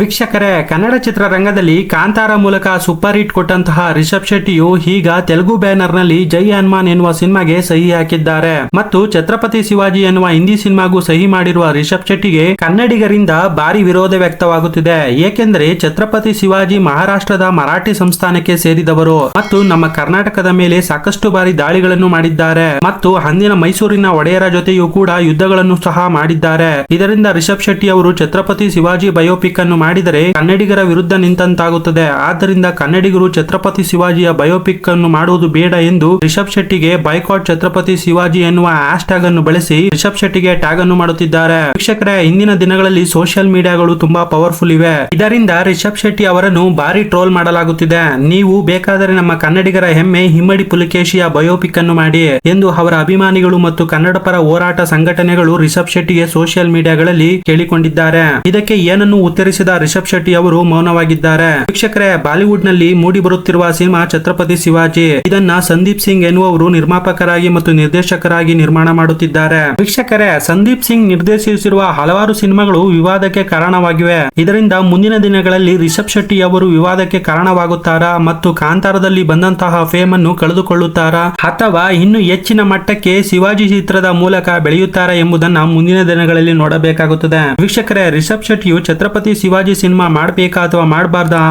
ವೀಕ್ಷಕರೇ, ಕನ್ನಡ ಚಿತ್ರರಂಗದಲ್ಲಿ ಕಾಂತಾರ ಮೂಲಕ ಸೂಪರ್ ಹಿಟ್ ಕೊಟ್ಟಂತಹ ರಿಷಬ್ ಶೆಟ್ಟಿಯು ಈಗ ತೆಲುಗು ಬ್ಯಾನರ್ ನಲ್ಲಿ ಜೈ ಹನುಮಾನ್ ಎನ್ನುವ ಸಿನಿಮಾಗೆ ಸಹಿ ಹಾಕಿದ್ದಾರೆ ಮತ್ತು ಛತ್ರಪತಿ ಶಿವಾಜಿ ಎನ್ನುವ ಹಿಂದಿ ಸಿನಿಮಾಗೂ ಸಹಿ ಮಾಡಿರುವ ರಿಷಬ್ ಶೆಟ್ಟಿಗೆ ಕನ್ನಡಿಗರಿಂದ ಭಾರಿ ವಿರೋಧ ವ್ಯಕ್ತವಾಗುತ್ತಿದೆ. ಏಕೆಂದರೆ ಛತ್ರಪತಿ ಶಿವಾಜಿ ಮಹಾರಾಷ್ಟ್ರದ ಮರಾಠಿ ಸಂಸ್ಥಾನಕ್ಕೆ ಸೇರಿದವರು ಮತ್ತು ನಮ್ಮ ಕರ್ನಾಟಕದ ಮೇಲೆ ಸಾಕಷ್ಟು ಬಾರಿ ದಾಳಿಗಳನ್ನು ಮಾಡಿದ್ದಾರೆ ಮತ್ತು ಅಂದಿನ ಮೈಸೂರಿನ ಒಡೆಯರ ಜೊತೆಯೂ ಕೂಡ ಯುದ್ಧಗಳನ್ನು ಸಹ ಮಾಡಿದ್ದಾರೆ. ಇದರಿಂದ ರಿಷಬ್ ಶೆಟ್ಟಿ ಅವರು ಛತ್ರಪತಿ ಶಿವಾಜಿ ಬಯೋಪಿಕ್ ಅನ್ನು ಮಾಡಿದರೆ ಕನ್ನಡಿಗರ ವಿರುದ್ಧ ನಿಂತಂತಾಗುತ್ತದೆ. ಆದ್ದರಿಂದ ಕನ್ನಡಿಗರು ಛತ್ರಪತಿ ಶಿವಾಜಿಯ ಬಯೋಪಿಕ್ ಅನ್ನು ಮಾಡುವುದು ಬೇಡ ಎಂದು ರಿಷಬ್ ಶೆಟ್ಟಿಗೆ ಬೈಕಾಟ್ ಛತ್ರಪತಿ ಶಿವಾಜಿ ಎನ್ನುವ ಹ್ಯಾಶ್ ಟ್ಯಾಗ್ ಅನ್ನು ಬಳಸಿ ರಿಷಬ್ ಶೆಟ್ಟಿಗೆ ಟ್ಯಾಗ್ ಅನ್ನು ಮಾಡುತ್ತಿದ್ದಾರೆ. ವೀಕ್ಷಕರೇ, ಇಂದಿನ ದಿನಗಳಲ್ಲಿ ಸೋಷಿಯಲ್ ಮೀಡಿಯಾಗಳು ತುಂಬಾ ಪವರ್ಫುಲ್ ಇವೆ. ಇದರಿಂದ ರಿಷಬ್ ಶೆಟ್ಟಿ ಅವರನ್ನು ಭಾರಿ ಟ್ರೋಲ್ ಮಾಡಲಾಗುತ್ತಿದೆ. ನೀವು ಬೇಕಾದರೆ ನಮ್ಮ ಕನ್ನಡಿಗರ ಹೆಮ್ಮೆ ಹಿಮ್ಮಡಿ ಪುಲಿಕೇಶಿಯ ಬಯೋಪಿಕ್ ಅನ್ನು ಮಾಡಿ ಎಂದು ಅವರ ಅಭಿಮಾನಿಗಳು ಮತ್ತು ಕನ್ನಡ ಪರ ಹೋರಾಟ ಸಂಘಟನೆಗಳು ರಿಷಬ್ ಶೆಟ್ಟಿಗೆ ಸೋಷಿಯಲ್ ಮೀಡಿಯಾಗಳಲ್ಲಿ ಕೇಳಿಕೊಂಡಿದ್ದಾರೆ. ಇದಕ್ಕೆ ಏನನ್ನು ಉತ್ತರಿಸಿದ ರಿಷಬ್ ಶೆಟ್ಟಿ ಅವರು ಮೌನವಾಗಿದ್ದಾರೆ. ವೀಕ್ಷಕರೇ, ಬಾಲಿವುಡ್ ನಲ್ಲಿ ಮೂಡಿ ಬರುತ್ತಿರುವ ಸಿನಿಮಾ ಛತ್ರಪತಿ ಶಿವಾಜಿ. ಇದನ್ನ ಸಂದೀಪ್ ಸಿಂಗ್ ಎನ್ನುವರು ನಿರ್ಮಾಪಕರಾಗಿ ಮತ್ತು ನಿರ್ದೇಶಕರಾಗಿ ನಿರ್ಮಾಣ ಮಾಡುತ್ತಿದ್ದಾರೆ. ವೀಕ್ಷಕರೇ, ಸಂದೀಪ್ ಸಿಂಗ್ ನಿರ್ದೇಶಿಸಿರುವ ಹಲವಾರು ಸಿನಿಮಾಗಳು ವಿವಾದಕ್ಕೆ ಕಾರಣವಾಗಿವೆ. ಇದರಿಂದ ಮುಂದಿನ ದಿನಗಳಲ್ಲಿ ರಿಷಬ್ ಶೆಟ್ಟಿ ಅವರು ವಿವಾದಕ್ಕೆ ಕಾರಣವಾಗುತ್ತಾರಾ ಮತ್ತು ಕಾಂತಾರದಲ್ಲಿ ಬಂದಂತಹ ಫೇಮ್ ಅನ್ನು ಕಳೆದುಕೊಳ್ಳುತ್ತಾರಾ ಅಥವಾ ಇನ್ನು ಹೆಚ್ಚಿನ ಮಟ್ಟಕ್ಕೆ ಶಿವಾಜಿ ಚಿತ್ರದ ಮೂಲಕ ಬೆಳೆಯುತ್ತಾರೆ ಎಂಬುದನ್ನ ಮುಂದಿನ ದಿನಗಳಲ್ಲಿ ನೋಡಬೇಕಾಗುತ್ತದೆ. ವೀಕ್ಷಕರೇ, ರಿಷಬ್ ಶೆಟ್ಟಿಯು ಛತ್ರಪತಿ ಶಿವಾಜಿ ಸಿನಿಮಾ ಮಾಡಬೇಕಾ ಅಥವಾ ಮಾಡಬಾರ್ದಾ,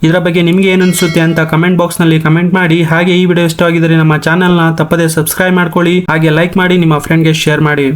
ಇದರ ಬಗ್ಗೆ ನಿಮ್ಗೆ ಏನು ಅನ್ಸುತ್ತೆ ಅಂತ ಕಮೆಂಟ್ ಬಾಕ್ಸ್ ನಲ್ಲಿ ಕಮೆಂಟ್ ಮಾಡಿ. ಹಾಗೆ ಈ ವಿಡಿಯೋ ಇಷ್ಟವಾಗಿದ್ದರೆ ನಮ್ಮ ಚಾನೆಲ್ ನ ತಪ್ಪದೆ ಸಬ್ಸ್ಕ್ರೈಬ್ ಮಾಡ್ಕೊಳ್ಳಿ. ಹಾಗೆ ಲೈಕ್ ಮಾಡಿ, ನಿಮ್ಮ ಫ್ರೆಂಡ್ಗೆ ಶೇರ್ ಮಾಡಿ.